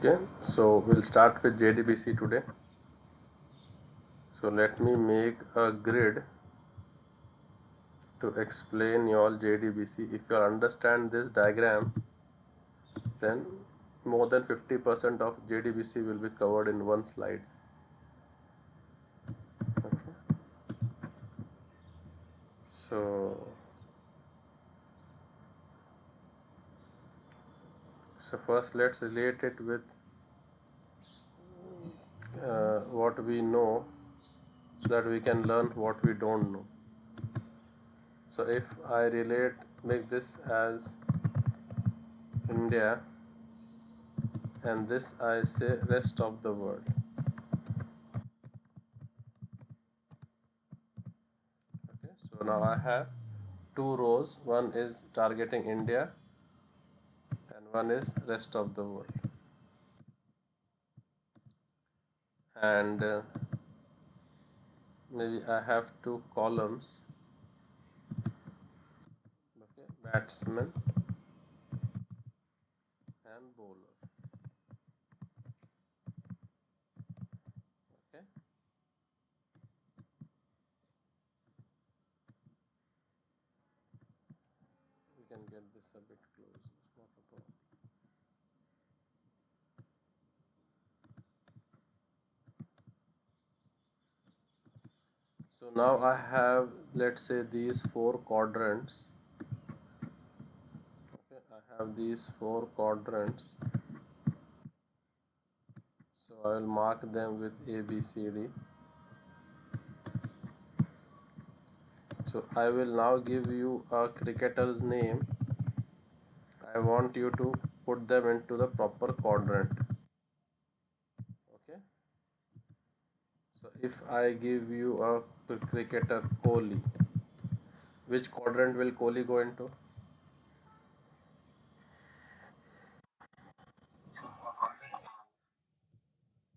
Okay, so we'll start with JDBC today. So let me make a grid to explain you all JDBC. If you understand this diagram, then more than 50% of JDBC will be covered in one slide. Okay. So first let's relate it with what we know so that we can learn what we don't know. So if I make this as India and this I say rest of the world. Okay, so now I have two rows, one is targeting India and one is rest of the world, and maybe I have two columns. Okay, batsman and bowler. Okay, we can get this a bit close, it's not a problem. So now I have, let's say, these four quadrants. Okay, I have these four quadrants, so I will mark them with A, B, C, D. So I will now give you a cricketer's name. I want you to put them into the proper quadrant. Okay, so if I give you a cricketer Kohli, which quadrant will Kohli go into?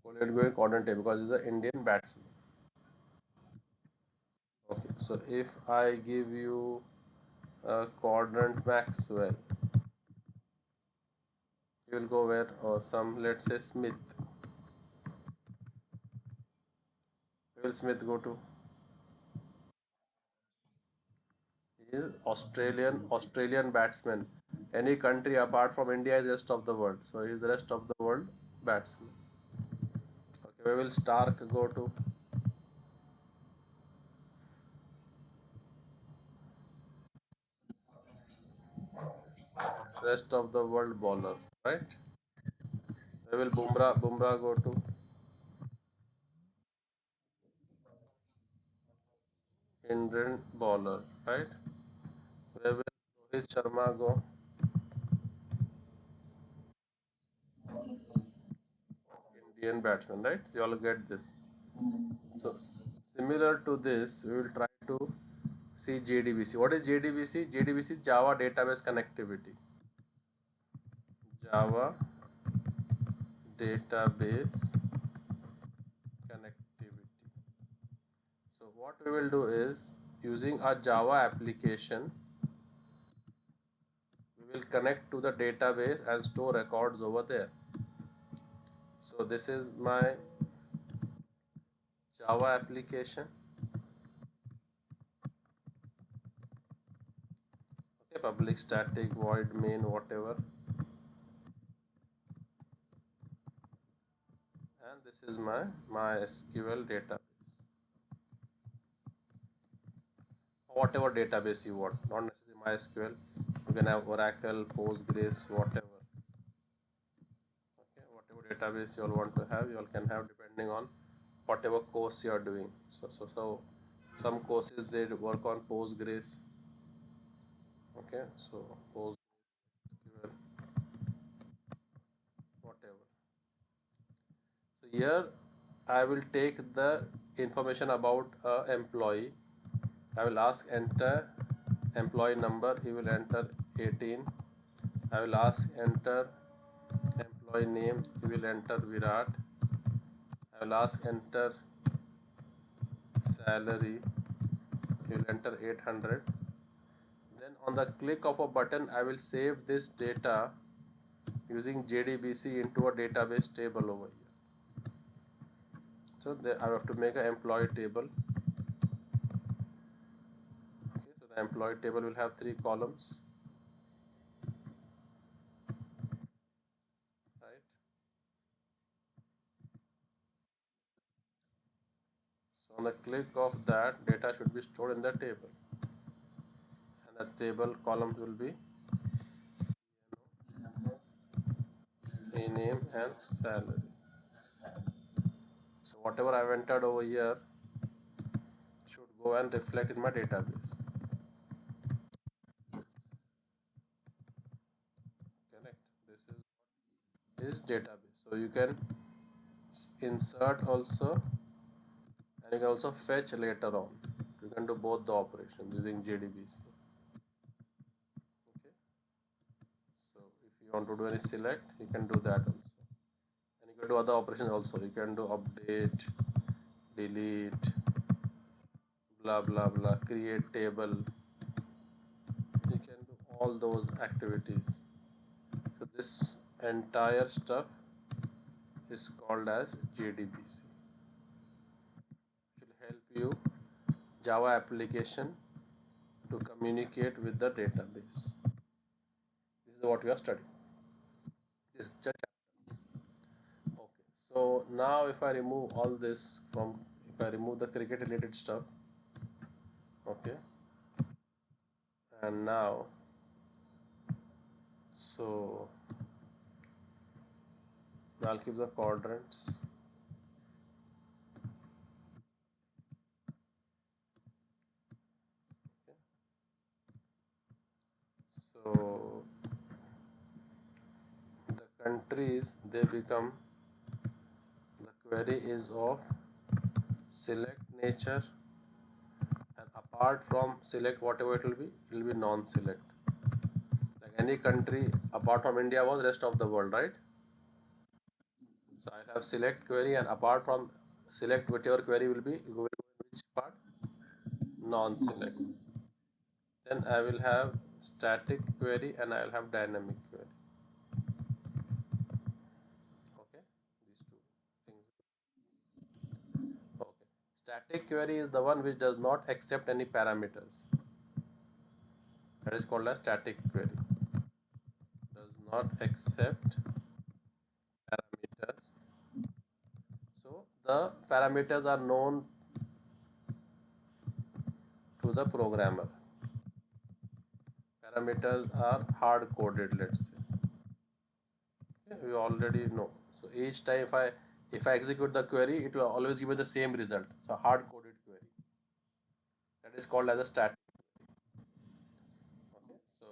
Kohli will go in quadrant A because he's an Indian batsman. Okay, so if I give you a quadrant Maxwell, he will go where? Or some, let's say, Smith. Where will Smith go to? He is Australian batsman. Any country apart from India is rest of the world. So he is the rest of the world batsman. Okay, where will Stark go to? Rest of the world bowler, right? Where will Bumrah go to? Indian bowler, right? Where will Rohit Sharma go? Indian batsman, right? You all get this. So similar to this, we will try to see JDBC. What is JDBC? JDBC is Java Database Connectivity. Java Database Connectivity. So what we will do is, using a Java application, we will connect to the database and store records over there. So this is my Java application. Okay, public static void main whatever, and this is my MySQL database. Whatever database you want, not necessarily MySQL. You can have Oracle, Postgres, whatever. Okay, whatever database you all want to have, you all can have depending on whatever course you are doing. So some courses they work on Postgres. Okay, so PostgreSQL, whatever. So here I will take the information about employee. I will ask enter employee number. He will enter 18. I will ask enter employee name. He will enter Virat. I will ask enter salary. He will enter 800. Then on the click of a button, I will save this data using JDBC into a database table over here. So I have to make an employee table. Okay, so the employee table will have 3 columns, right? So on the click of that, data should be stored in the table, and the table columns will be name and salary. So whatever I've entered over here should go and reflect in my database. Correct. This is database. So you can insert also, and you can also fetch later on. You can do both the operations using JDBC. Okay. So if you want to do any select, you can do that also. And you can do other operations also. You can do update, delete, blah blah blah, create table. You can do all those activities. So this entire stuff is called as JDBC. It will help you Java application to communicate with the database. This is what we are studying. This is just okay. So now if I remove all this from, if I remove the cricket related stuff, okay, and now, so I'll keep the quadrants. Okay. So the countries, they become, the query is of select nature, and apart from select, whatever it will be non-select. Like any country apart from India was rest of the world, right? So I have select query, and apart from select, whatever query will be going in which part? Non-select. Then I will have static query and I will have dynamic query. Okay, these two things. Okay, static query is the one which does not accept any parameters. That is called a static query. Does not accept parameters. So the parameters are known to the programmer. Parameters are hard coded, let's say. Okay, we already know. So each time if I execute the query, it will always give me the same result. So hard coded query. That is called as a static. Okay, so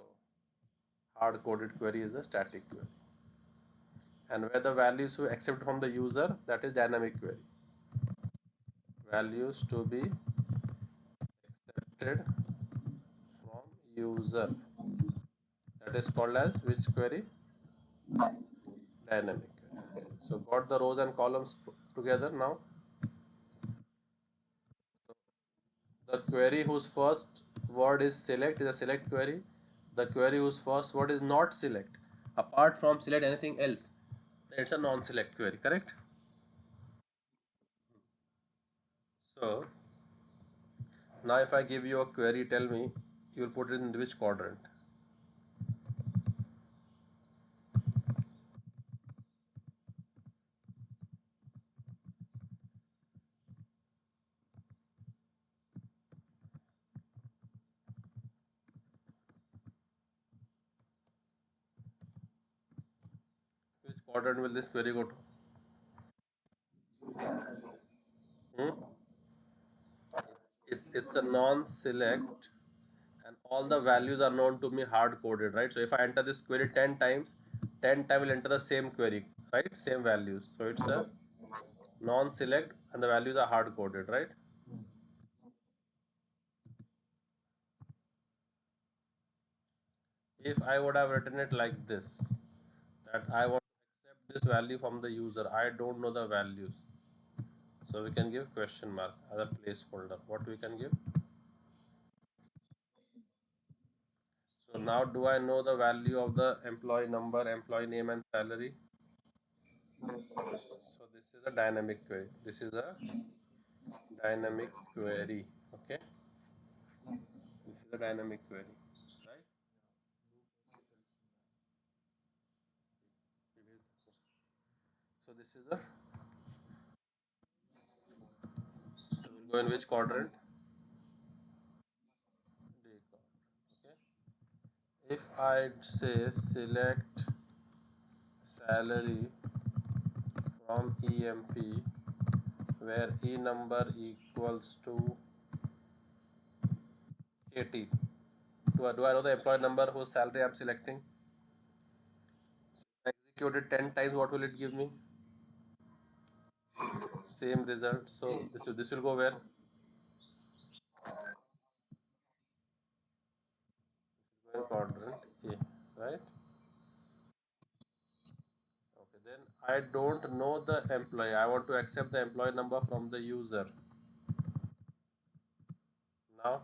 hard coded query is a static query. And where the values we accept from the user, that is dynamic query. Values to be accepted from user. That is called as which query? Dynamic. Okay. So got the rows and columns together now. The query whose first word is select is a select query. The query whose first word is not select, apart from select anything else, then it's a non-select query, correct? So now if I give you a query, tell me you will put it in which quadrant? Which quadrant will this query go to? Hmm? It's a non-select, and all the values are known to me hard coded, right? So if I enter this query 10 times, 10 times will enter the same query, right? Same values. So it's a non-select and the values are hard coded, right? If I would have written it like this, that I want to accept this value from the user, I don't know the values. So we can give question mark as a placeholder. What we can give? So now do I know the value of the employee number, employee name and salary? So this is a dynamic query. This is a dynamic query. Okay. This is a dynamic query. Right? So this is a, so we'll go in which quadrant? D quadrant. Okay. If I say select salary from EMP where E number equals to 80. Do I know the employee number whose salary I'm selecting? Execute it 10 times, what will it give me? Same result. So this will go where? Go in quadrant A, right? Okay, then I don't know the employee. I want to accept the employee number from the user. Now,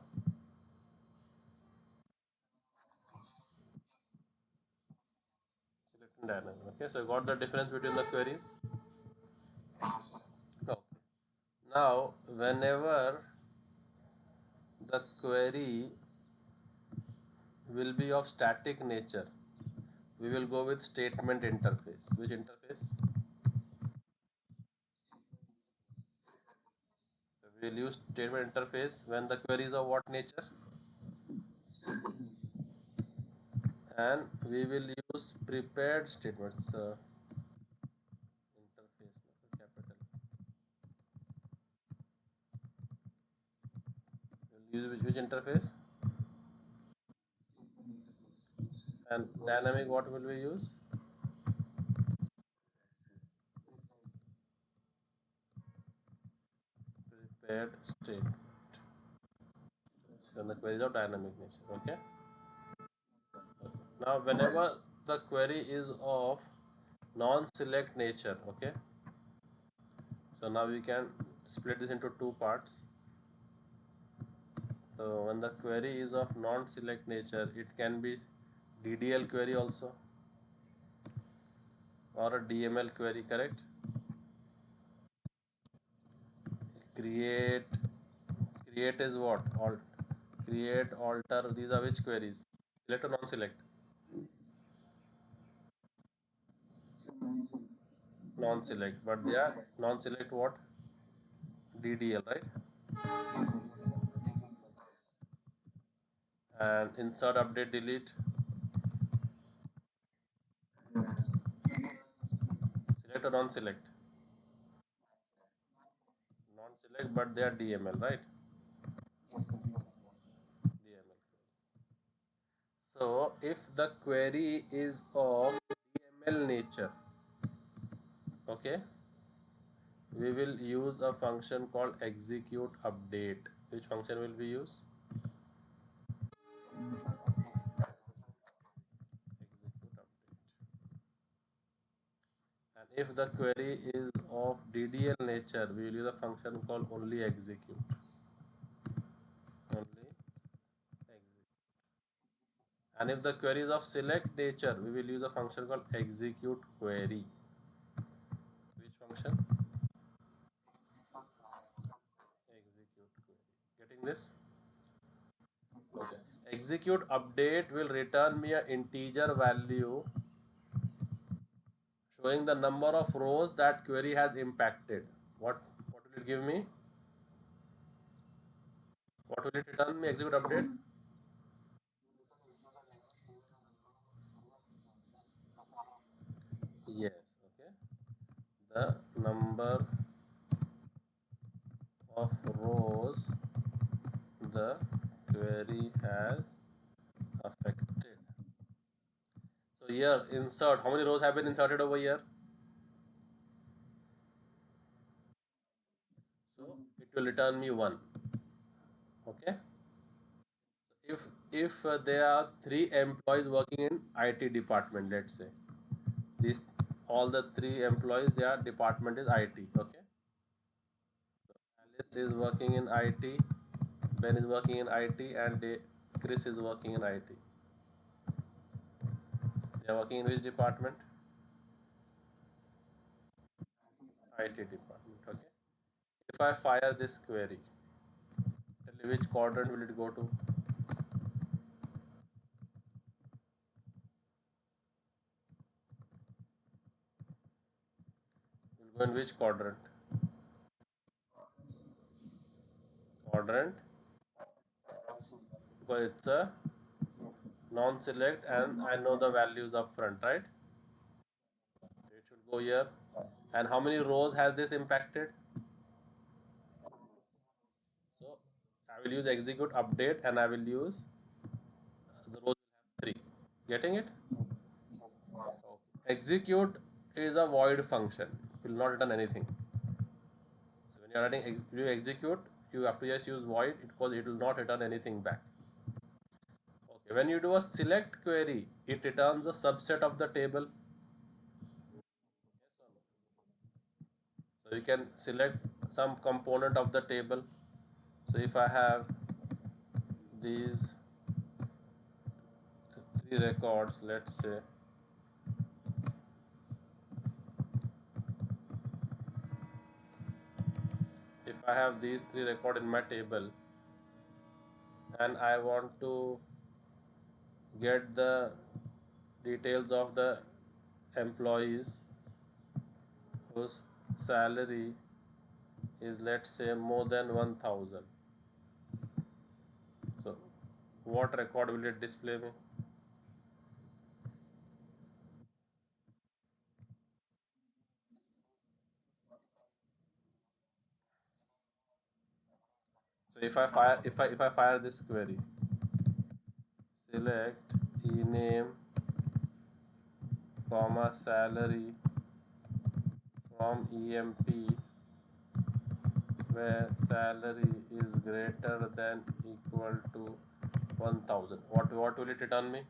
selecting dynamic. Okay, so I got the difference between the queries. Okay. Now, whenever the query will be of static nature, we will go with statement interface. Which interface? We will use statement interface when the query is of what nature? And we will use prepared statements. Interface, capital. We'll use which interface? And dynamic, what will we use? Prepared state. So the query is of dynamic nature. Okay. Now, whenever the query is of non-select nature, okay. So now we can split this into two parts. So when the query is of non-select nature, it can be DDL query also or a DML query, correct? Create, create is what? Create, alter, these are which queries? Select or non-select? Non-select, but they are non-select what? DDL, right? And insert, update, delete, select or non-select? Non-select, but they are DML, right? DML. So if the query is of DML nature, okay, we will use a function called execute update. Which function will we use? Execute update. And if the query is of DDL nature, we will use a function called only execute. Only execute. And if the query is of select nature, we will use a function called execute query. Which function? Execute query. Getting this? Okay. Execute update will return me an integer value showing the number of rows that query has impacted. What will it give me? What will it return me? Execute update? Yes. Okay. The number of rows the query has affected. So here insert. How many rows have been inserted over here? So it will return me 1. Okay. If there are 3 employees working in IT department, let's say these all the 3 employees, their department is IT. Okay. Alice is working in IT, Ben is working in IT, and Chris is working in IT. You're working in which department? IT department. Okay. If I fire this query, tell me which quadrant will it go to? It will go in which quadrant? Quadrant, because it's a non-select and I know the values up front, right? It should go here. And how many rows has this impacted? So I will use execute update and I will use the rows will have 3. Getting it? Okay. Execute is a void function. It will not return anything. So when you are writing you execute, you have to just use void because it will not return anything back. Okay. When you do a select query, it returns a subset of the table. Yes or no? So you can select some component of the table. So if I have these 3 records, let's say, if I have these 3 records in my table and I want to get the details of the employees whose salary is, let's say, more than 1000, so what record will it display me? So if I fire this query, select ename comma salary from emp where salary is greater than equal to 1000, what will it return me?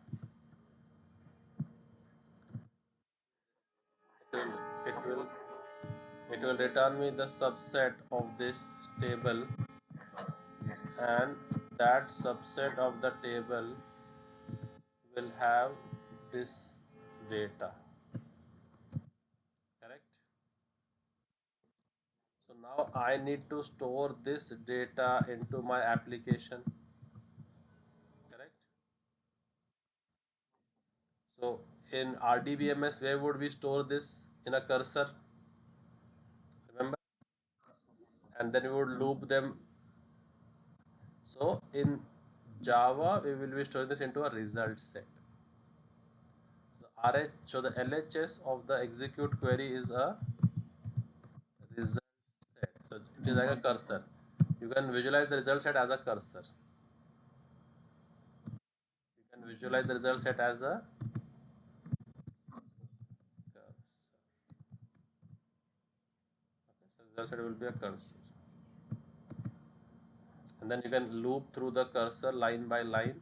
It will it will return me the subset of this table, and that subset of the table will have this data, correct? So now I need to store this data into my application, correct? So in RDBMS, where would we store this? In a cursor, remember? And then we would loop them. So in Java, we will be storing this into a result set. So the LHS of the execute query is a result set. So it is like a cursor. You can visualize the result set as a cursor. You can visualize the result set as a cursor. Okay, so result set will be a cursor. And then you can loop through the cursor line by line.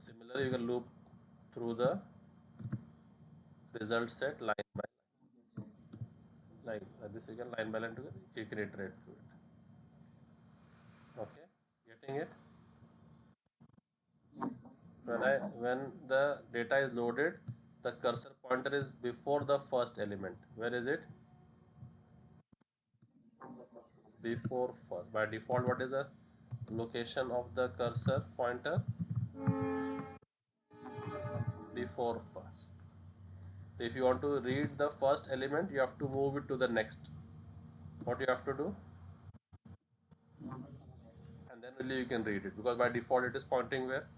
Similarly, you can loop through the result set line by line. Like this, you can line by line together. You can iterate through it. Okay, getting it? When the data is loaded, the cursor pointer is before the first element. Where is it? Before first. By default, what is the location of the cursor pointer? Before first. If you want to read the first element, you have to move it to the next. What you have to do? And then only you can read it, because by default it is pointing where?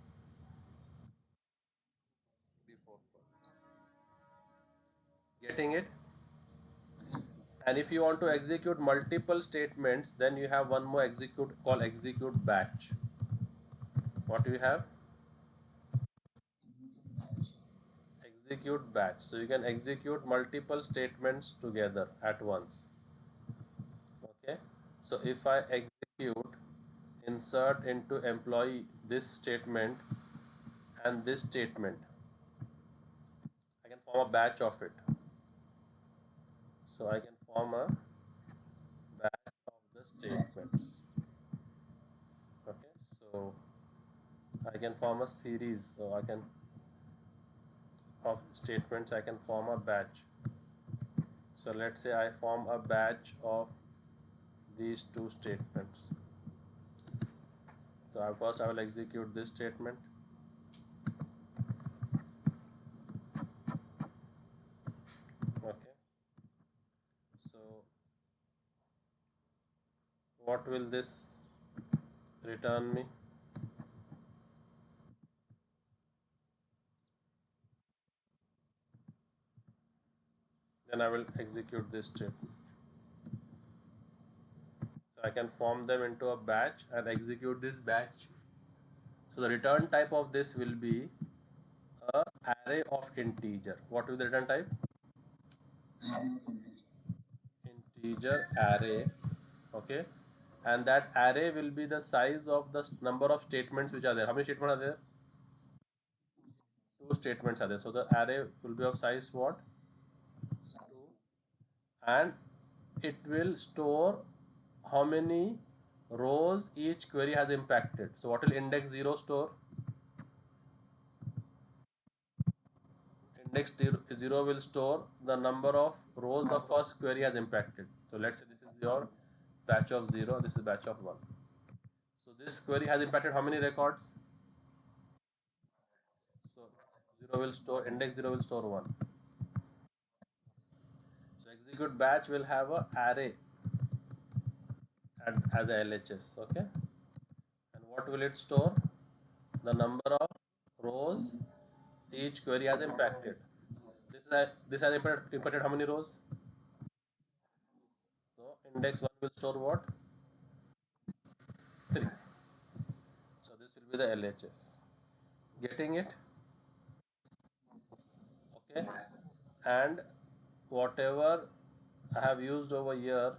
Before first. Getting it? And if you want to execute multiple statements, then you have one more execute called execute batch. What do you have? Execute batch. So you can execute multiple statements together at once. Okay. So if I execute insert into employee this statement and this statement, I can form a batch of it. So I can form a batch of the statements. Okay. So I can form a series. So I can of statements I can form a batch. So let's say I form a batch of these two statements. So first I will execute this statement. Okay. So what will this return me? Then I will execute this statement. So I can form them into a batch and execute this batch. So the return type of this will be a array of integer. What will the return type? Integer array. Okay. And that array will be the size of the number of statements which are there. How many statements are there? Two statements are there. So the array will be of size what? 2. And it will store how many rows each query has impacted. So what will index 0 store? Index 0 will store the number of rows the first query has impacted. So let's say this is your batch of 0, this is batch of 1. So this query has impacted how many records? So 0 will store, index 0 will store 1. So execute batch will have a array as a LHS, okay? And what will it store? The number of rows each query has impacted. This has impacted how many rows? So index 1 will store what? 3. So this will be the LHS. Getting it? Okay. And whatever I have used over here,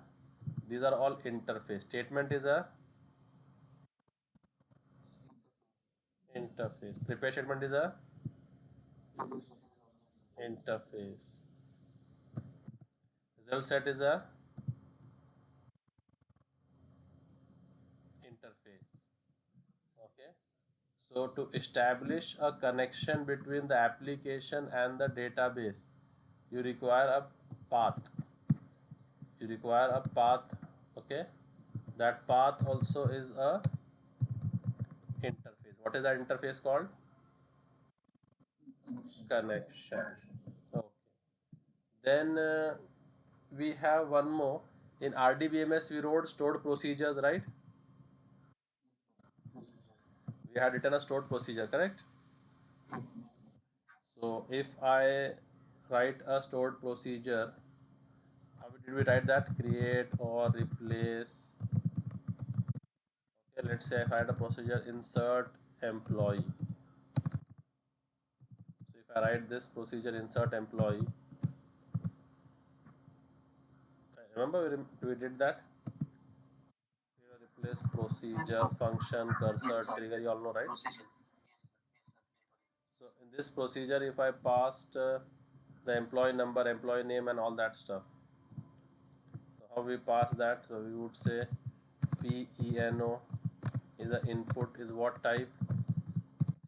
these are all interface. Statement is a interface. Prepare statement is a interface. Result set is a interface. Okay. So to establish a connection between the application and the database, you require a path. You require a path. Okay. That path also is a interface. What is that interface called? Connection. Okay. Then we have one more. In RDBMS we wrote stored procedures, right? We had written a stored procedure, correct? So if I write a stored procedure, how did we write that? Create or replace. Okay, let's say if I had a procedure insert employee. So if I write this procedure insert employee, remember we did that? Replace procedure, function, cursor, trigger, you all know, right? So in this procedure, if I passed the employee number, employee name, and all that stuff, so how we pass that? So we would say PENO is the input is what type?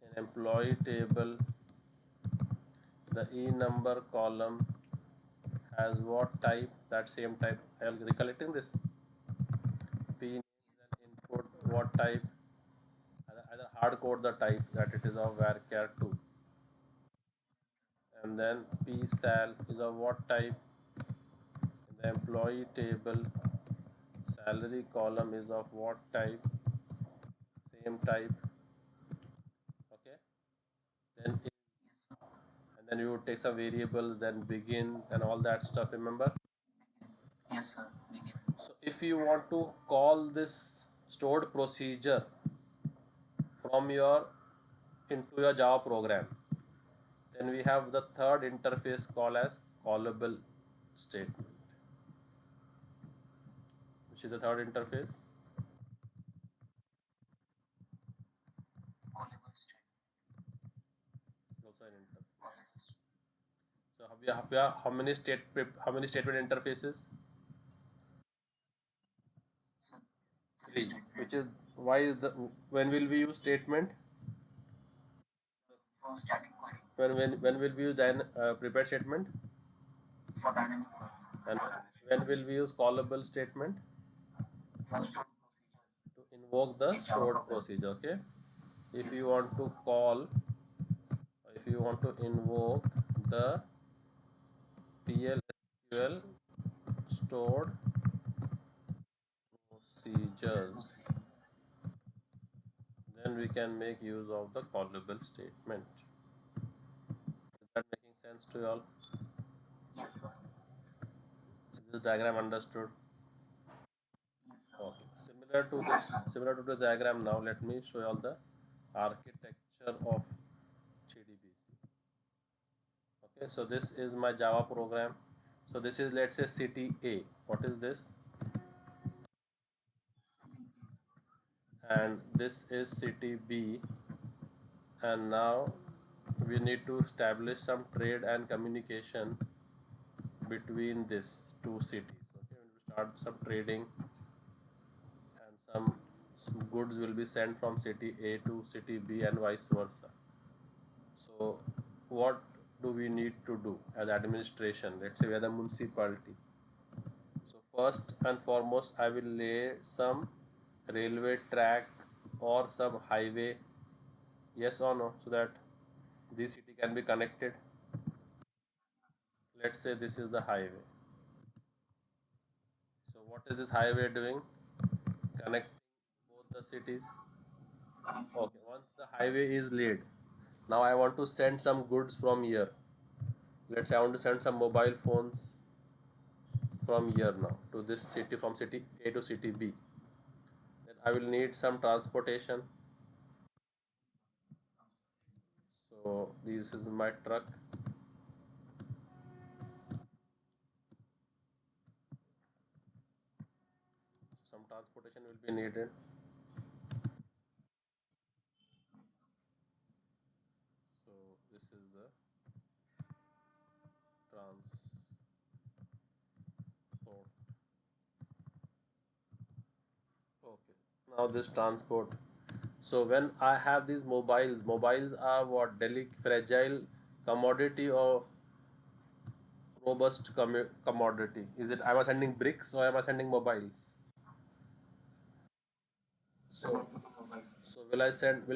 In employee table, the E number column has what type? That same type. I am recollecting this. P is an input, what type? Either hard code the type that it is of varchar2, and then P sal is of what type? In the employee table, salary column is of what type? Same type. Okay. Then and then you would take some variables, then begin and all that stuff. Remember? Yes, sir. Begin. So if you want to call this stored procedure from your into your Java program, then we have the third interface called as callable statement. Which is the third interface? Callable statement. Also an interface. So how many statement interfaces? 3. Which is why is the when will we use statement? when will we use prepared statement? For dynamic. And when will we use callable statement? For stored procedures. To invoke the stored procedure. Okay. If you want to call, if you want to invoke the PLSQL stored procedures, then we can make use of the callable statement. Is that making sense to you all? Yes, sir. Is this diagram understood? Yes, sir. Okay. Similar to the diagram, now let me show you all the architecture of JDBC. Okay, so this is my Java program. So this is, let's say, city A. What is this? And this is city B. And now we need to establish some trade and communication between these two cities. Okay, we will start some trading, and some goods will be sent from city A to city B and vice versa. So what do we need to do as administration? Let's say we are the municipality. So first and foremost, I will lay some railway track or some highway, yes or no, so that this city can be connected. Let's say this is the highway. So what is this highway doing? Connecting both the cities. Okay, once the highway is laid, now I want to send some goods from here. Let's say I want to send some mobile phones from here now to this city, from city A to city B. Then I will need some transportation. So this is my truck. Some transportation will be needed. So this is the transport. Okay. Now this transport. So when I have these mobiles are what? Fragile commodity or robust commodity? Is it, am I sending bricks or am I sending mobiles? So, so will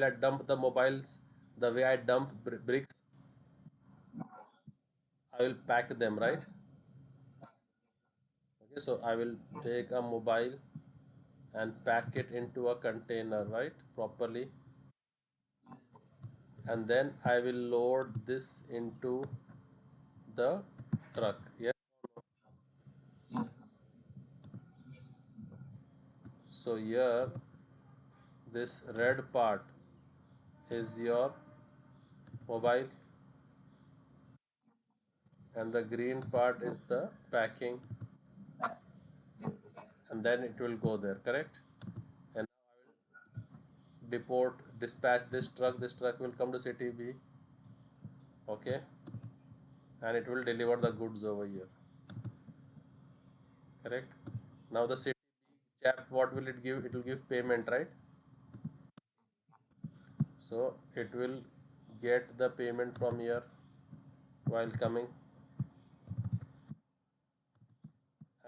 I dump the mobiles the way I dump bricks? I will pack them, right? Okay, so I will take a mobile and pack it into a container, right? Properly. And then I will load this into the truck. Yes. So here this red part is your mobile and the green part is the packing, and then it will go there, correct? And now I will dispatch this truck will come to city B, okay, and it will deliver the goods over here, correct? Now the city B chap, what will it give? It will give payment, right? So it will get the payment from here while coming,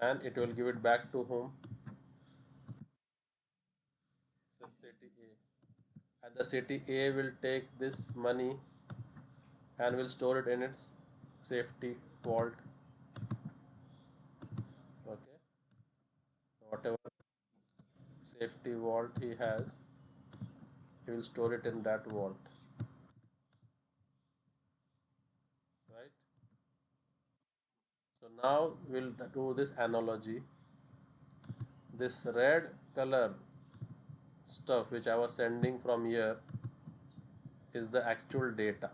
and it will give it back to whom? The city A. And the city A will take this money and will store it in its safety vault. Okay, whatever safety vault he has, he will store it in that vault, right? So now we'll do this analogy. This red color stuff which I was sending from here is the actual data.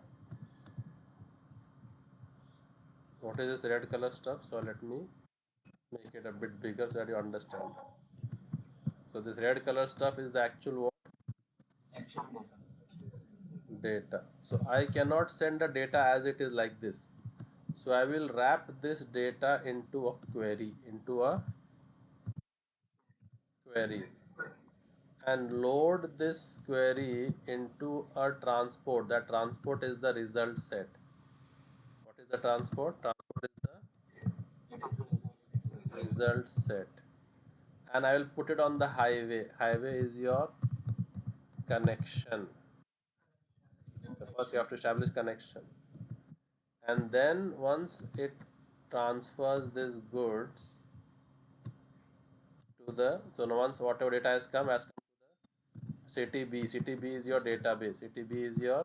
What is this red color stuff? So let me make it a bit bigger so that you understand. So this red color stuff is the actual what? Actual data. So I cannot send the data as it is like this. So I will wrap this data into a query, and load this query into a transport. That transport is the result set. What is the transport? Transport is the result set. And I will put it on the highway. Highway is your connection. So first you have to establish connection. And then once it transfers this goods to the, so now once whatever data has come to the city B. City B is your database. City B is your,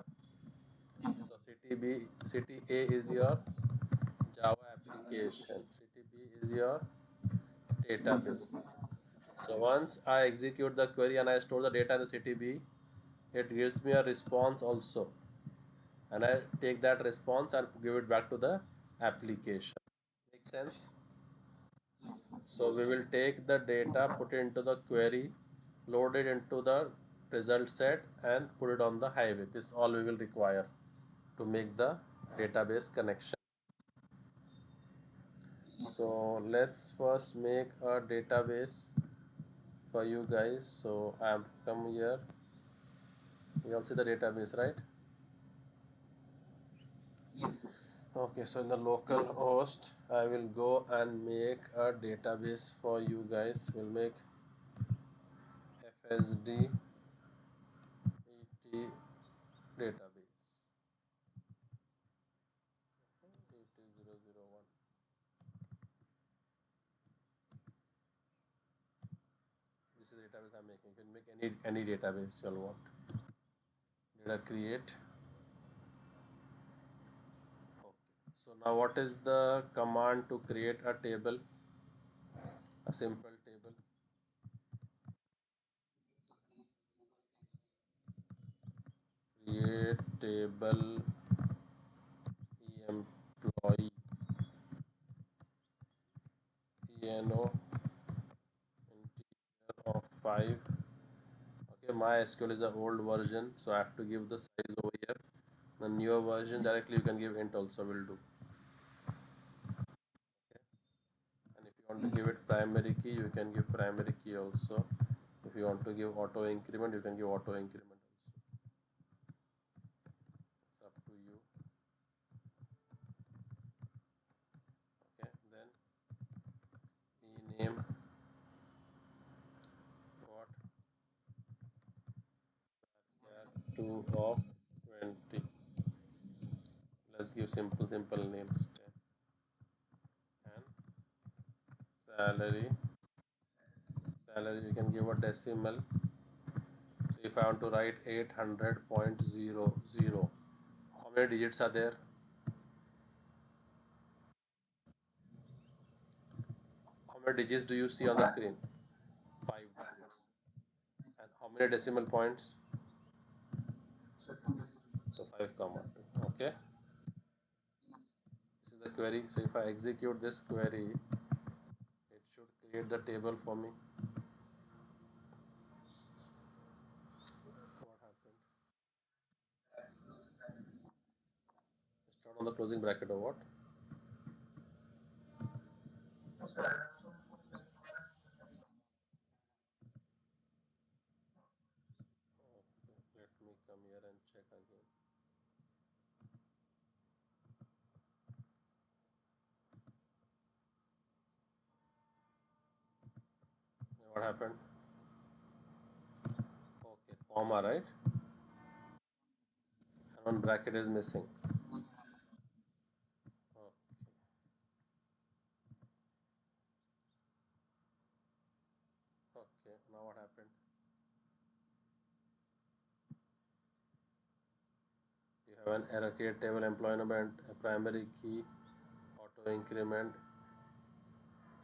so city A is your Java application. City B is your database. So once I execute the query and I store the data in the city B, it gives me a response also. And I take that response and give it back to the application. Make sense? So we will take the data, put it into the query, load it into the result set and put it on the highway. This is all we will require to make the database connection. So let's first make a database for you guys. So I have come here. You all see the database, right? Okay, so in the local host, I will go and make a database for you guys. We'll make FSD ET database. 80001. This is the database I'm making. You can make any database you'll want. Data create. Okay. So now what is the command to create a table? A simple table. Create table employee ENO integer of 5. Okay, my SQL is an old version, so I have to give the size over here. The newer version directly you can give int also will do. Okay. And if you want to give it primary key, you can give primary key also. If you want to give auto increment, you can give auto increment also. It's up to you. Okay, then name what cat 2 of 20. Let's give simple names 10 and salary. Salary you can give a decimal. So if I want to write 800.00, how many digits are there? How many digits do you see on the screen? 5 digits. And how many decimal points? So 5 comma 2. Okay. This is the query. So if I execute this query, it should create the table for me. What happened? Start on the closing bracket or what? Okay, let me come here and check again. What happened? Okay, comma, right? And one bracket is missing. Okay, okay. Now what happened? You have an error create table employee number and a primary key, auto increment,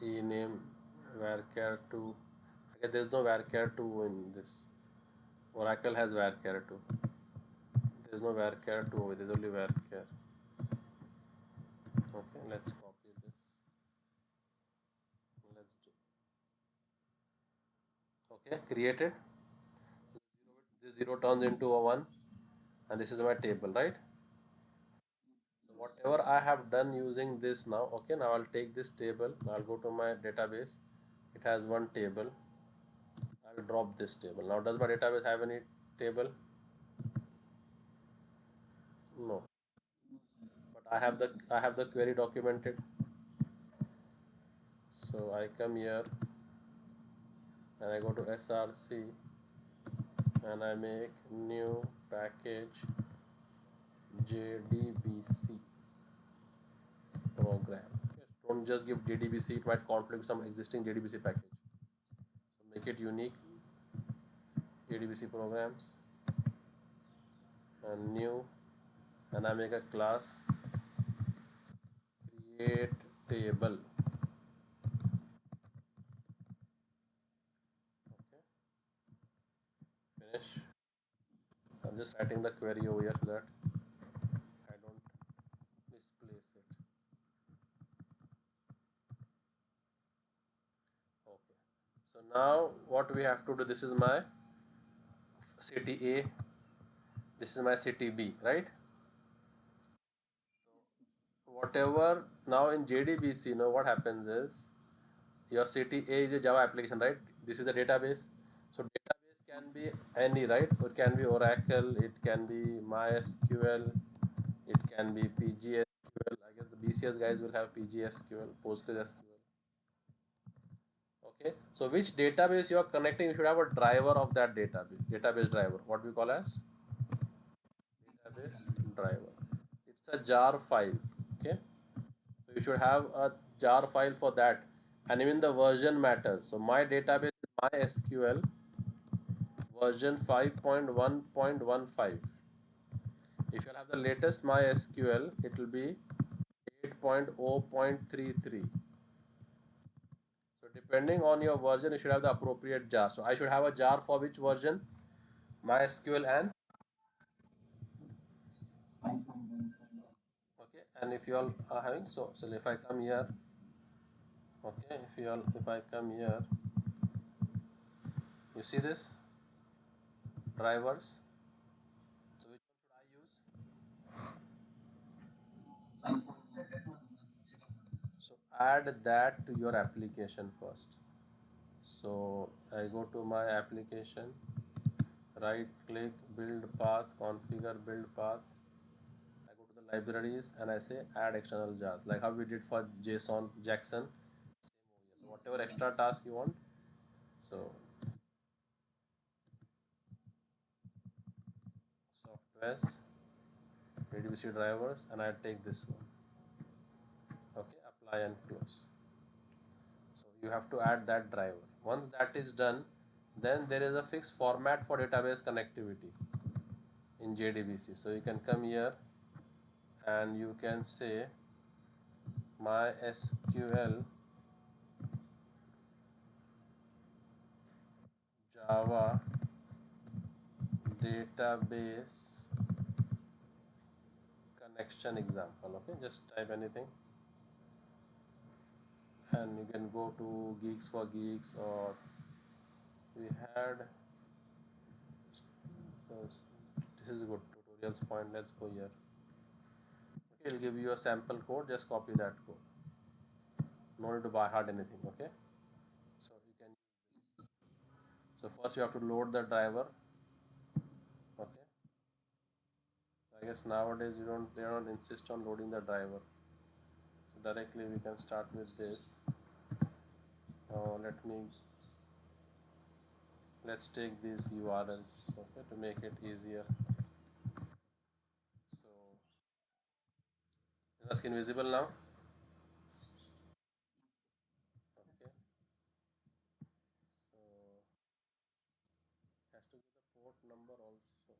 e name, varchar 2. Okay, there's no varchar 2 in this. Oracle has varchar 2. There's no varchar 2, there's only varchar. Okay, let's copy this. Let's do. Okay, created. This 0 turns into a 1, and this is my table, right? So whatever I have done using this now, okay, now I'll take this table, I'll go to my database. It has one table. I will drop this table. Now does my database have any table? No. But I have the query documented. So I come here and I go to src and I make new package JDBC program. Okay. Don't just give JDBC, it might conflict with some existing JDBC package. So make it unique, JDBC programs, and new, and I make a class create table. Okay, finish. I'm just writing the query over here so that I don't misplace it. Okay, so now what we have to do, this is my city A, this is my city B, right? Whatever, now in JDBC, you know what happens is your city A is a Java application, right? This is a database. So database can be any, right? So it can be Oracle, it can be MySQL, it can be PGSQL. I guess the BCS guys will have PGSQL, PostgreSQL. Okay. So which database you are connecting, you should have a driver of that database driver. What we call as database driver. It's a jar file. Okay. So you should have a jar file for that, and even the version matters. So my database is MySQL version 5.1.15. If you have the latest MySQL, it will be 8.0.33. So depending on your version, you should have the appropriate jar. So I should have a jar for which version? MySQL and okay. And if you all are having, so if I come here, okay, if I come here, you see this drivers. So which one should I use? So add that to your application first. So I go to my application, right click, build path, configure build path. I go to the libraries and I say add external jars, like how we did for JSON Jackson. Same over here. So whatever extra task you want. So softwares, JDBC drivers, and I take this one. Okay, apply and close. So you have to add that driver. Once that is done, then there is a fixed format for database connectivity in JDBC. So you can come here and you can say MySQL Java database connection example. Okay, just type anything and you can go to Geeks for Geeks, or we had this is a good tutorials point. Let's go here. Okay, it'll give you a sample code, just copy that code. No need to buy hard anything. Okay, so you can use this. So first you have to load the driver. Okay, so I guess nowadays they don't insist on loading the driver. So directly we can start with this. Let's take these URLs, okay, to make it easier. So is the screen visible now? Okay, so has to be the port number also.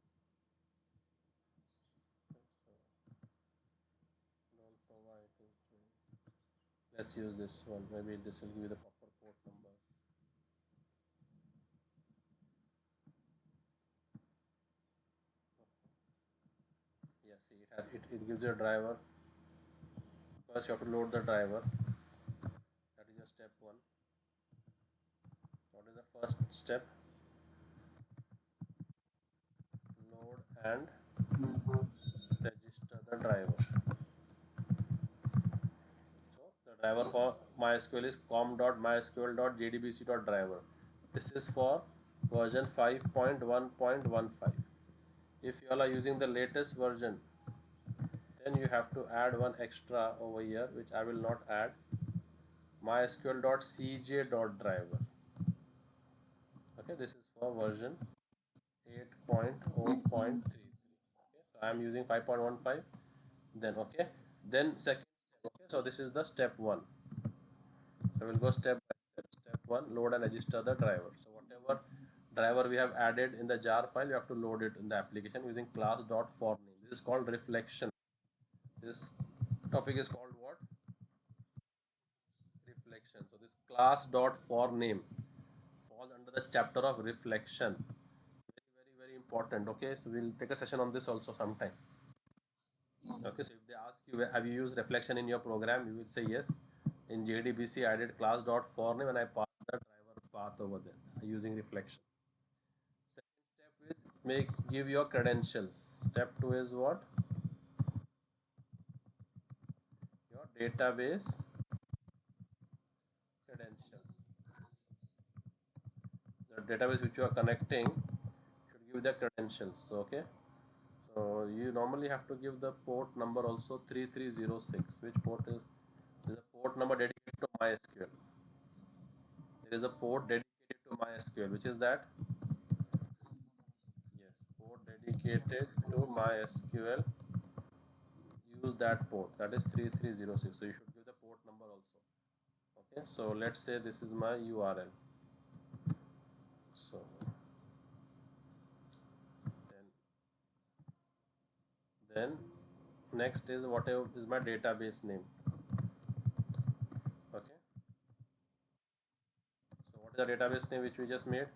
Okay, so don't know why it is doing. Let's use this one. Maybe this will give you the proper port numbers. Yeah, see, it gives you a driver. First, you have to load the driver. That is your step one. What is the first step? Load and register the driver. So the driver for MySQL is com.mysql.jdbc.driver. This is for version 5.1.15. If you all are using the latest version, then you have to add one extra over here, which I will not add. mysql.cj.driver. Okay, this is for version 8.0.33. Okay, so I am using 5.15. Then okay, then second step. Okay, so this is the step one. So we'll go step by step. Step one, load and register the driver. So whatever driver we have added in the jar file, you have to load it in the application using class.forName. This is called reflection. This topic is called what? Reflection. So this class.forName falls under the chapter of reflection. Very important. Okay, so we'll take a session on this also sometime. Okay, so if they ask you, have you used reflection in your program, you will say yes. In JDBC, I did class.forName and I passed the driver path over there using reflection. Second step is give your credentials. Step two is what? Your database credentials. The database which you are connecting should give the credentials. So, okay. So you normally have to give the port number also 3306. Which port is? There is a port number dedicated to MySQL. There is a port dedicated to MySQL, which is that? Yes, port dedicated to MySQL. Use that port. That is 3306. So you should give the port number also. Okay. So let's say this is my URL. So then then next is whatever is my database name. Okay. So what is the database name which we just made?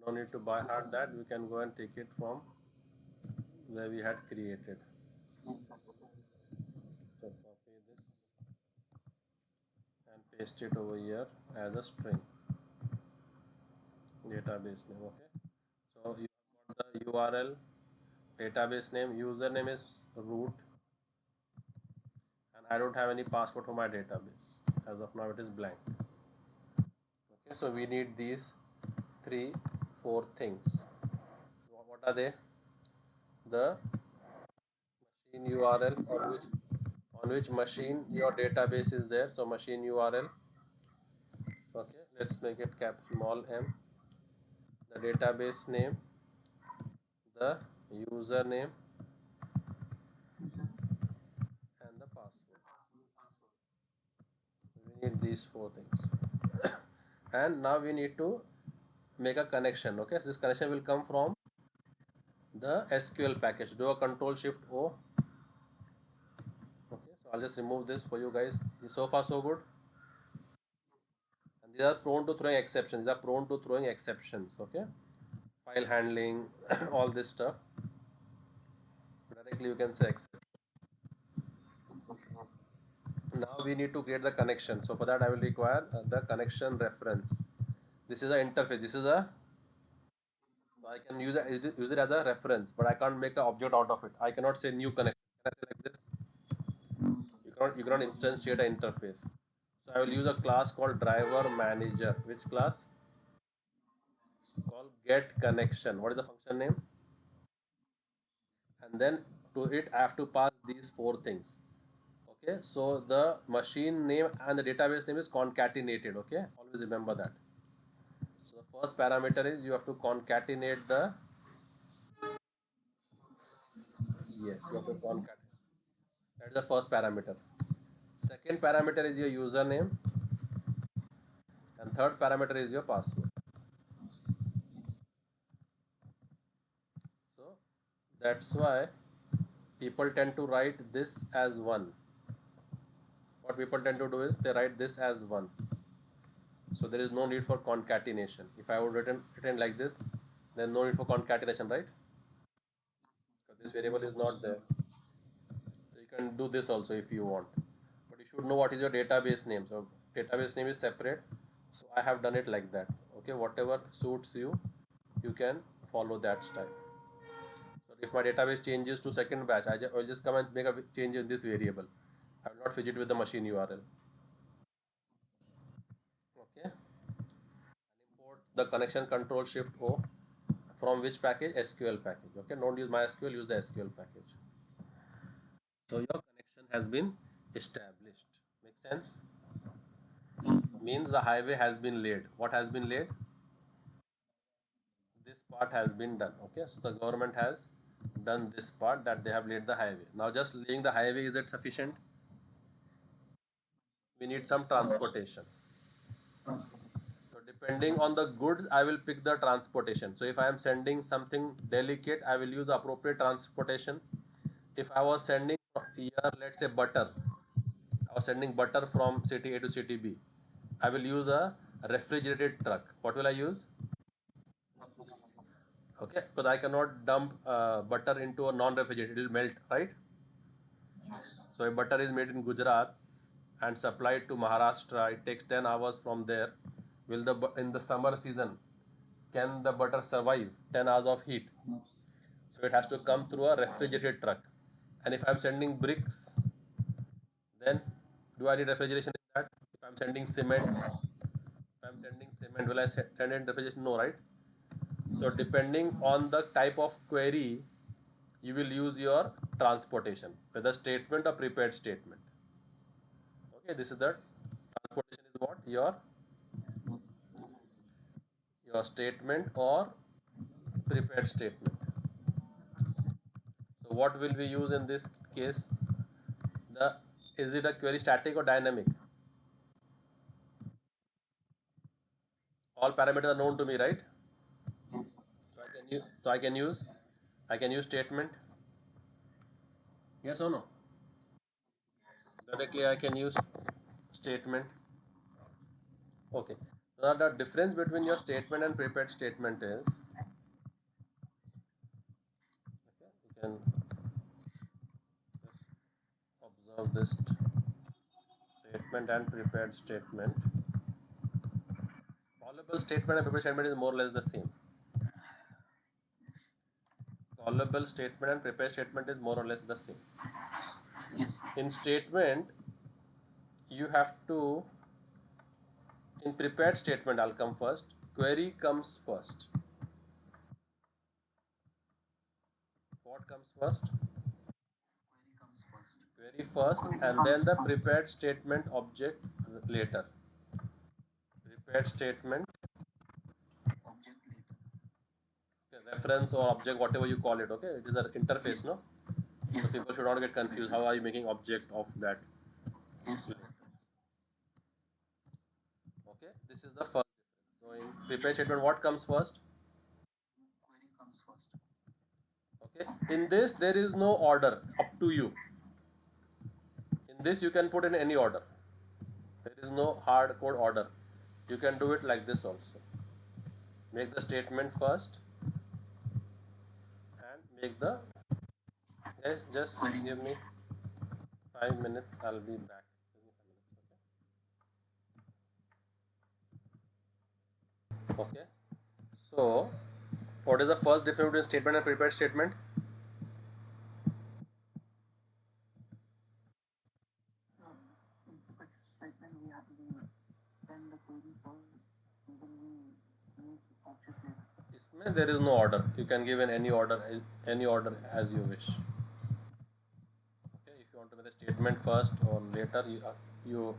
No need to buy hard that. We can go and take it from where we had created. So copy this and paste it over here as a string. Database name. Okay. So you have got the URL, database name, username is root, and I don't have any password for my database. As of now, it is blank. Okay. So we need these three, four things. What are they? The machine URL on which machine your database is there. So machine URL. Okay, let's make it cap small m. The database name, the username, and the password. We need these four things. And now we need to make a connection. Okay, so this connection will come from the SQL package. Do a control shift O. Okay, so I'll just remove this for you guys. So far so good. And these are prone to throwing exceptions. These are prone to throwing exceptions. Okay, file handling, all this stuff. Directly you can say exception. Now we need to create the connection. So for that I will require the connection reference. This is the interface. This is a, so I can use it as a reference, but I can't make an object out of it. I cannot say new connection. Can I say like this? You cannot instantiate an interface. So I will use a class called driver manager. Which class? Called get connection. What is the function name? And then to it I have to pass these four things. Okay, so the machine name and the database name is concatenated. Okay, always remember that. So the first parameter is you have to concatenate the, yes, you have to concatenate. That is the first parameter. Second parameter is your username, and third parameter is your password. So that's why people tend to write this as one. What people tend to do is they write this as one. So there is no need for concatenation. If I would written like this, then no need for concatenation, right? Because this variable is not there. So you can do this also if you want. But you should know what is your database name. So database name is separate. So I have done it like that. Okay, whatever suits you, you can follow that style. So if my database changes to second batch, I will just come and make a change in this variable. I will not cannot fidget with the machine URL. Okay. Import the connection control shift O from which package? SQL package. Okay, don't use MySQL, use the SQL package. So your connection has been established. Make sense? Means the highway has been laid. What has been laid? This part has been done. Okay, so the government has done this part, that they have laid the highway. Now just laying the highway, is it sufficient? We need some transportation. So depending on the goods, I will pick the transportation. So if I am sending something delicate, I will use appropriate transportation. If I was sending here, let's say butter, I was sending butter from city A to city B, I will use a refrigerated truck. What will I use? Okay, because I cannot dump butter into a non-refrigerated, it will melt, right? So if butter is made in Gujarat and supplied to Maharashtra, it takes 10 hours from there. Will the in the summer season, can the butter survive 10 hours of heat? So it has to come through a refrigerated truck. And if I'm sending bricks, then do I need refrigeration in that? If I'm sending cement, will I send in refrigeration? No, right? So depending on the type of query, you will use your transportation, whether statement or prepared statement. Okay, this is the transportation is what? Your statement or prepared statement. So what will we use in this case? The Is it a query static or dynamic? All parameters are known to me, right? So I can use statement. Yes or no? Directly I can use statement. Okay. Now the difference between your statement and prepared statement is, okay, you can just observe this statement and prepared statement. Callable statement and prepared statement is more or less the same. Callable statement and prepared statement is more or less the same. In statement, you have to, in prepared statement, I'll come first. Query comes first. What comes first? Query first, and then the prepared statement object later. Prepared statement, okay, reference or object, whatever you call it. Okay, it is an interface, no? So people should not get confused. How are you making object of that? Okay, this is the first difference. So in prepared statement, what comes first? Okay, in this there is no order, up to you. In this you can put in any order. There is no hard code order. You can do it like this also. Make the statement first and make the, guys, just give me 5 minutes, I'll be back. Give me 5 minutes, okay? Okay. So what is the first difference between statement and prepared statement? इसमें there is no order. You can give in any order as you wish. Okay, if you want to make the statement first or later, you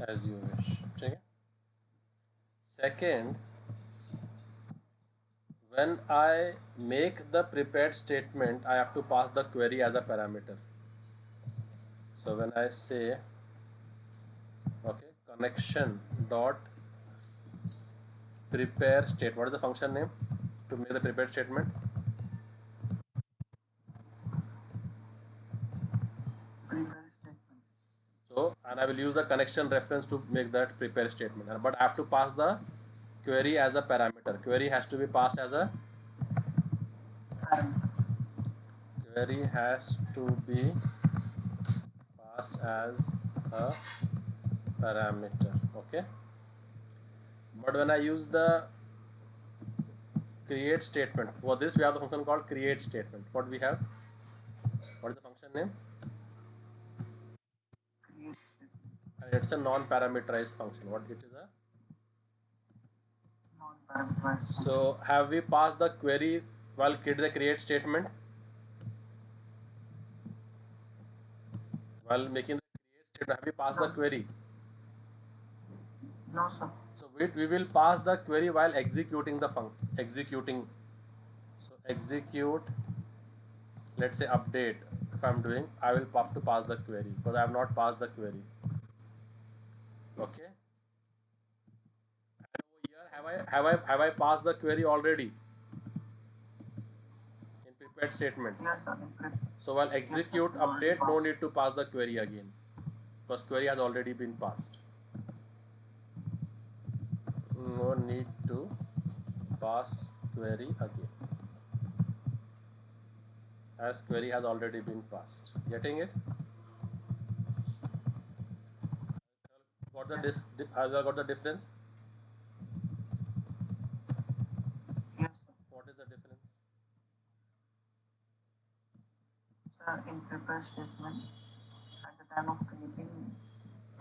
as you wish. Okay. Second, when I make the prepared statement, I have to pass the query as a parameter. So when I say, okay, connection dot prepare state, what is the function name to make the prepared statement? So, and I will use the connection reference to make that prepare statement. But I have to pass the query as a parameter. Query has to be passed as a query has to be passed as a parameter. Okay. But when I use the create statement, for this we have the function called create statement. What we have? What is the function name? It's a non-parameterized function. What it is a non-parameterized. So have we passed the query while the create statement? While making the create statement, have we passed the query? No, sir. So we will pass the query while executing the function. Executing. So execute. Let's say update. If I'm doing, I will have to pass the query because I have not passed the query. Okay. And over here, have I passed the query already in prepared statement? Yes, sir. So while execute update, no need to pass the query again because query has already been passed. No need to pass query again as query has already been passed. Getting it? Got the has I got the difference? Yes, sir. What is the difference? Sir, in prepare statement, at the time of creating,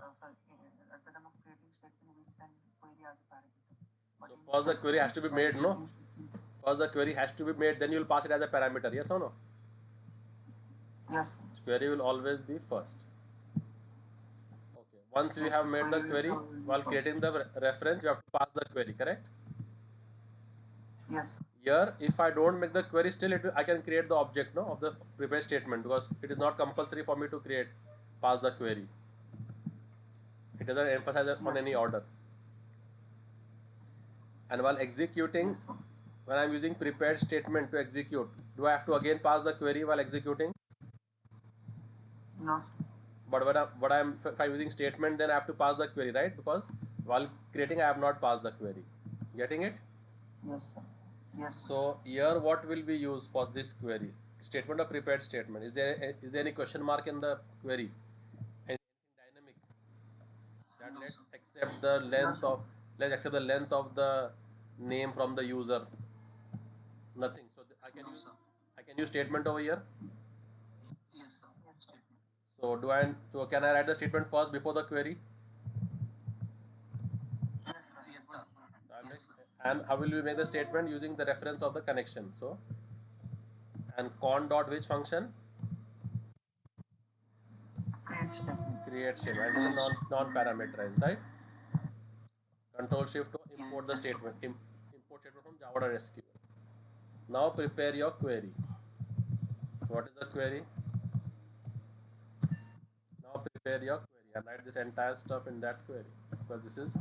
at the time of creating statement, we send query as a parameter. But So first the query has to be made, no? First the query has to be made, then you will pass it as a parameter. Yes or no? Yes. Query will always be first. Okay. Once we have made the query, while creating the reference, you have to pass the query, correct? Yes. Here, if I don't make the query, still I can create the object, no, of the prepare statement because it is not compulsory for me to create pass the query. It doesn't emphasize on any order. And while executing, when I'm using prepared statement to execute, do I have to again pass the query while executing? No. But if I'm using statement, then I have to pass the query, right? Because while creating, I have not passed the query. Getting it? Yes, sir. Yes. So here, what will we use for this query? Statement or prepared statement? Is there any question mark in the query? Anything dynamic? That let's accept the length of the name from the user. Nothing. So I can use statement over here. Yes, sir. Yes, sir. So can I write the statement first before the query? Yes, sir. And how will we make the statement using the reference of the connection? So and con dot which function? Create statement. Create statement. And it's a non-parameterized, right? Control shift to import the statement. Import statement from Java.sql. Now prepare your query. What is the query? Now prepare your query and write this entire stuff in that query. Because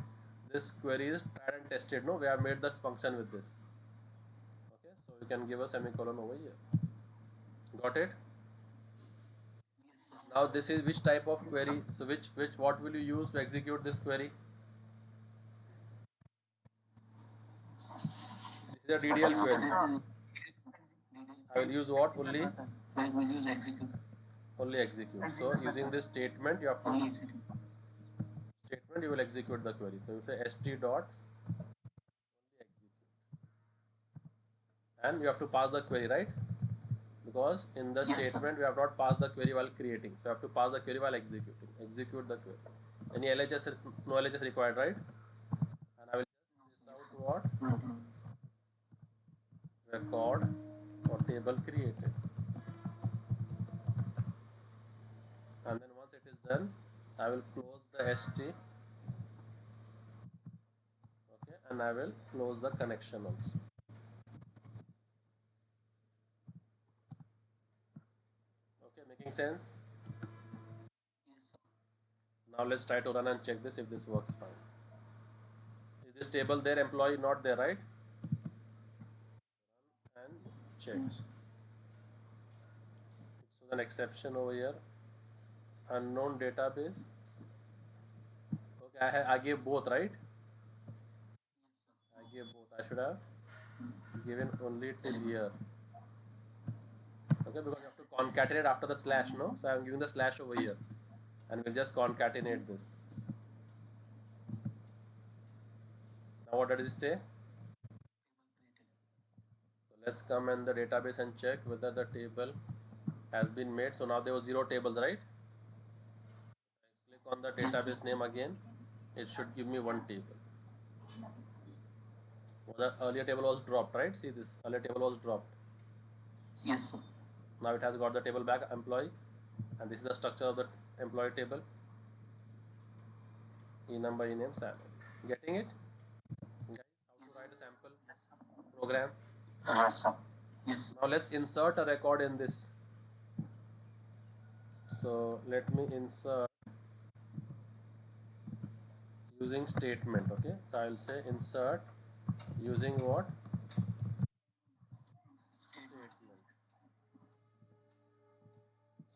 this query is tried and tested. No, we have made the function with this. Okay, so you can give a semicolon over here. Got it? Now this is which type of query? So which what will you use to execute this query? This is a DDL query. I will use what only? I will use execute. Only execute. So using this statement, you have to statement you will execute the query. So you say st dot only execute, and you have to pass the query, right? Because in the statement we have not passed the query while creating, so you have to pass the query while executing. Execute the query. Any LHS? No LHS required, right? And I will just this out what record or table created, and then once it is done, I will close the st. Okay, and I will close the connection also. Okay, making sense? Now let's try to run and check this if this works fine. Is this table there, employee not there, right? And check. So an exception over here. Unknown database. Okay, I gave both, right? I gave both. I should have given only till here. Okay, because you have to concatenate after the slash, no? So I'm giving the slash over here. And we'll just concatenate this. Now what does it say? So let's come in the database and check whether the table has been made. So now there was 0 tables, right? I click on the database name again, it should give me one table. The earlier table was dropped, right? See, this earlier table was dropped. Yes, sir. Now it has got the table back, employee, and this is the structure of the employee table. E number, e name, salary. Getting it? Guys, how to write a sample program? Yes, sir. Yes. Now let's insert a record in this. So let me insert using statement. Okay, so I'll say insert using what? Statement.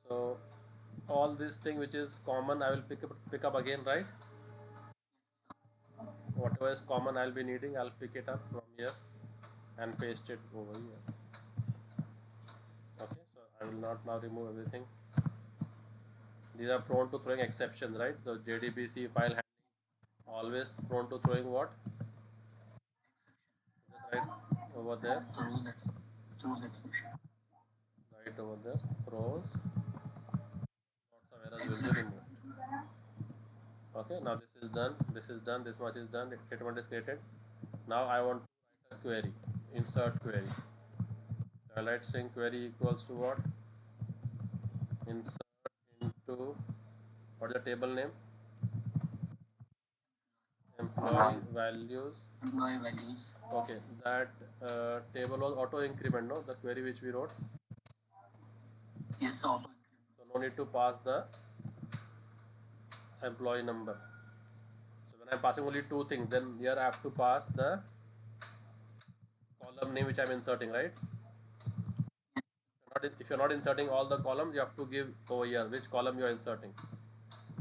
So all this thing which is common I will pick up again, right? Whatever is common I'll be needing, I'll pick it up from here and paste it over here. Okay, so I will not now remove everything. These are prone to throwing exceptions, right? So JDBC file handling always prone to throwing what? Just write over there. Throws exception. Right over there. Throws. Lots of errors will be removed. Okay, now this is done. This is done. This much is done. The statement is created. Now I want to write a query. Insert query. So I'll write string query equals to what? Insert into what is the table name? Employee values. Employee values. Okay, that table was auto increment, no? The query which we wrote. Yes, sir. So no need to pass the employee number. So when I'm passing only two things, then here I have to pass the column name which I'm inserting, right? If you're not inserting all the columns, you have to give over here which column you are inserting.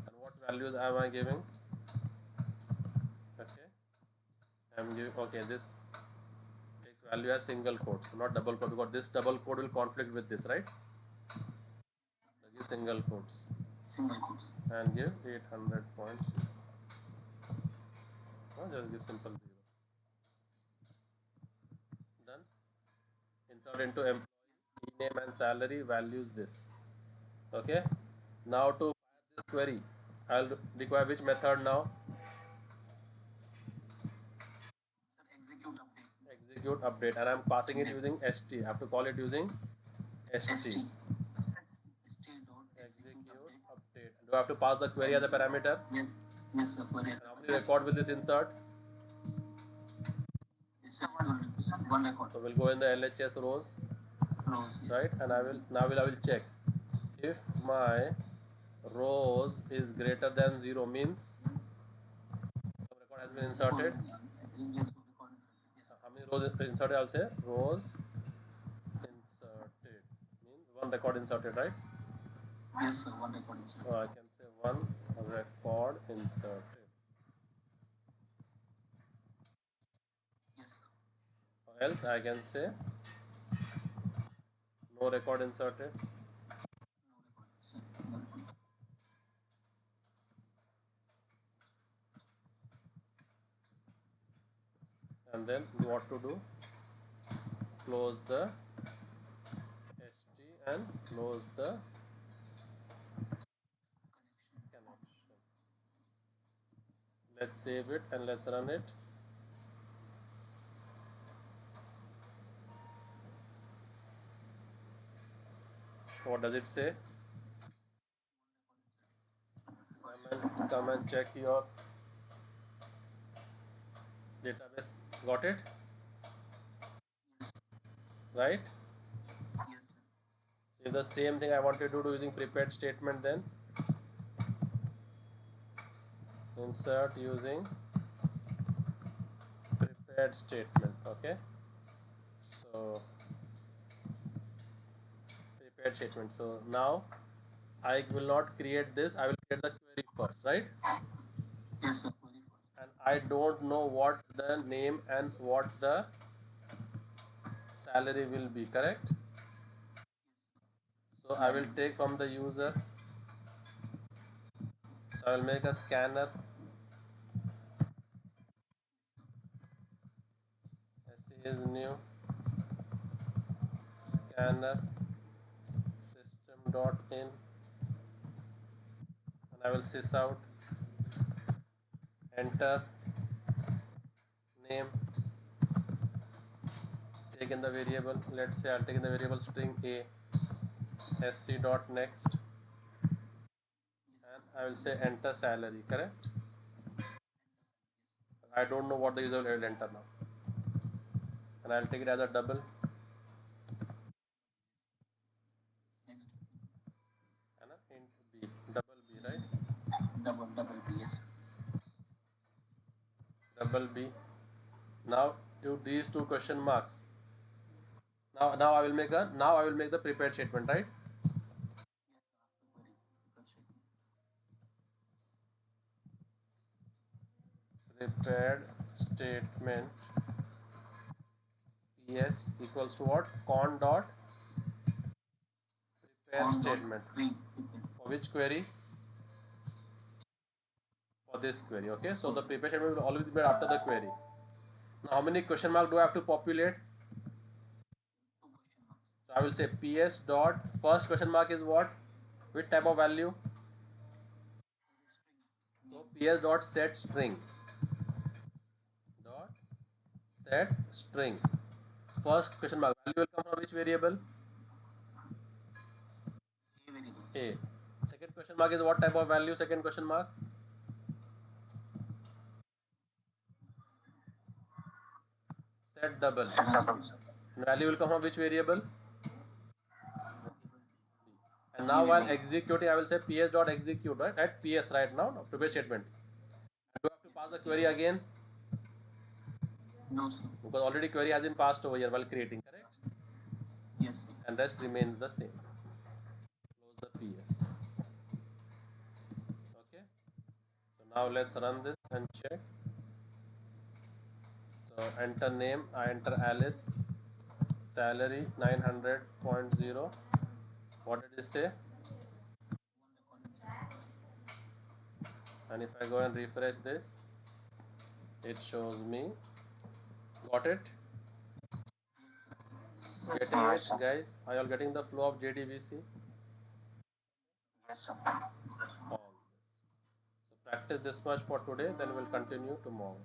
And what values am I giving? Okay, I'm giving, okay, this takes value as single quotes, not double quote, because this double quote will conflict with this, right? So give single quotes. Single quotes. And give 800 points. No, just give simple 0. Done. Insert into employee name and salary values this. Okay. Now to fire this query, I'll require which method now? Execute update. Execute update, and I'm passing it using st. I have to call it using st. Execute update. Do I have to pass the query as a parameter? Yes. Yes, sir. And how many record will this insert? One record. So we'll go in the LHS rows, right? And I will check if my rows is greater than 0 means some record has been inserted. How many rows inserted? I'll say rows inserted means one record inserted, right? Yes, sir. One record inserted. So I can say one record inserted. Yes, sir. Or else I can say no record inserted. And then what to do? Close the st and close the connection. Let's save it and let's run it. What does it say? Come and check your database. Got it? Right? Yes, sir. So if the same thing I wanted to do using prepared statement, then insert using prepared statement. Okay, so prepared statement. So now I will not create this, I will create the query first, right? Yes, sir. Query first. And I don't know what the name and what the salary will be, correct? So I will take from the user. So I will make a scanner. SE is new. Scanner system.in, and I will sys out, enter name, take in the variable, let's say I'll take in the variable string a, sc dot next, and I will say enter salary, correct? I don't know what the user will enter now, and I'll take it as a double, and a int b, double b, right? Double B, yes. Double b. Now do these two question marks. Now I will make the prepared statement, right? Prepared statement ps equals to what? Con dot prepare statement. For which query? For this query. Okay, so the prepare statement will always be after the query. Now how many question mark do I have to populate? So I will say ps dot first question mark is what? Which type of value? So ps dot set string. Dot set string. First question mark value will come from which variable? A. Second question mark is what type of value? Second question mark? Set double. Value will come from which variable? And now while executing, I will say ps dot execute, right? At ps right now, no, prepare statement. Do I have to pass the query again? No, sir. Because already query has been passed over here while creating, correct? Yes, sir. And rest remains the same. Close the ps. Okay. So now let's run this and check. So enter name. I enter Alice. Salary 900.0. What did it say? And if I go and refresh this, it shows me. Got it? Getting it, guys? Are you all getting the flow of JDBC? Yes, sir. All this. So practice this much for today, then we'll continue tomorrow.